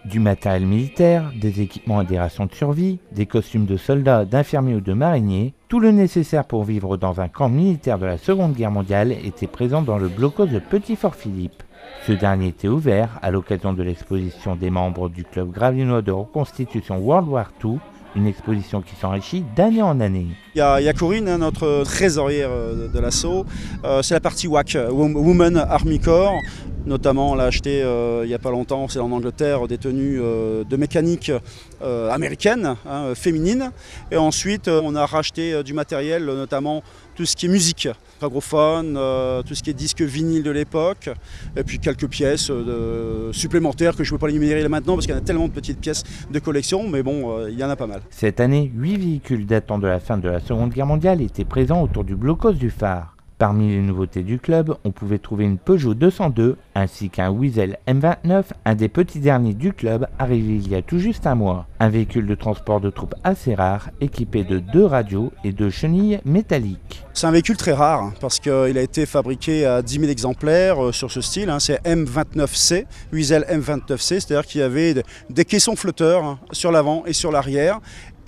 Du matériel militaire, des équipements et des rations de survie, des costumes de soldats, d'infirmiers ou de mariniers, tout le nécessaire pour vivre dans un camp militaire de la Seconde Guerre mondiale était présent dans le blocos de Petit-Fort-Philippe. Ce dernier était ouvert à l'occasion de l'exposition des membres du club gravinois de reconstitution World War II, une exposition qui s'enrichit d'année en année. Il y a Corinne, notre trésorière de l'assaut. C'est la partie WAC, Women Army Corps. Notamment, on l'a acheté il n'y a pas longtemps, c'est en Angleterre, des tenues de mécanique américaines, féminines. Et ensuite, on a racheté du matériel, notamment tout ce qui est musique, agrophone, tout ce qui est disque vinyle de l'époque, et puis quelques pièces supplémentaires que je ne peux pas énumérer là maintenant parce qu'il y a tellement de petites pièces de collection, mais bon, il y en a pas mal. Cette année, 8 véhicules datant de la fin de la Seconde Guerre mondiale étaient présents autour du blocos du phare. Parmi les nouveautés du club, on pouvait trouver une Peugeot 202 ainsi qu'un Weasel M29, un des petits derniers du club arrivé il y a tout juste un mois. Un véhicule de transport de troupes assez rare, équipé de 2 radios et 2 chenilles métalliques. C'est un véhicule très rare parce qu'il a été fabriqué à 10 000 exemplaires sur ce style. C'est M29C, Weasel M29C, c'est-à-dire qu'il y avait des caissons flotteurs sur l'avant et sur l'arrière.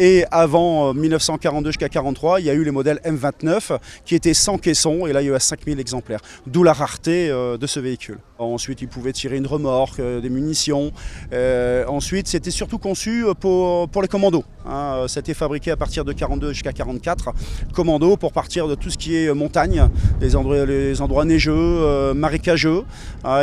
Et avant 1942 jusqu'à 1943, il y a eu les modèles M29 qui étaient sans caisson et là il y a eu 5000 exemplaires, d'où la rareté de ce véhicule. Ensuite il pouvait tirer une remorque, des munitions. Ensuite c'était surtout conçu pour les commandos. C'était fabriqué à partir de 1942 jusqu'à 1944, commando pour partir de tout ce qui est montagne, les endroits neigeux, marécageux.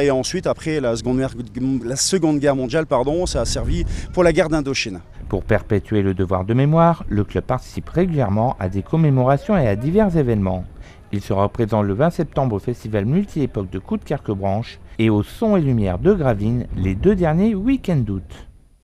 Et ensuite après la Seconde Guerre mondiale, ça a servi pour la guerre d'Indochine. Pour perpétuer le devoir de mémoire, le club participe régulièrement à des commémorations et à divers événements. Il sera présent le 20 septembre au festival multi-époque de Coudekerque-Branche et au Son et Lumière de Gravelines les 2 derniers week-ends d'août.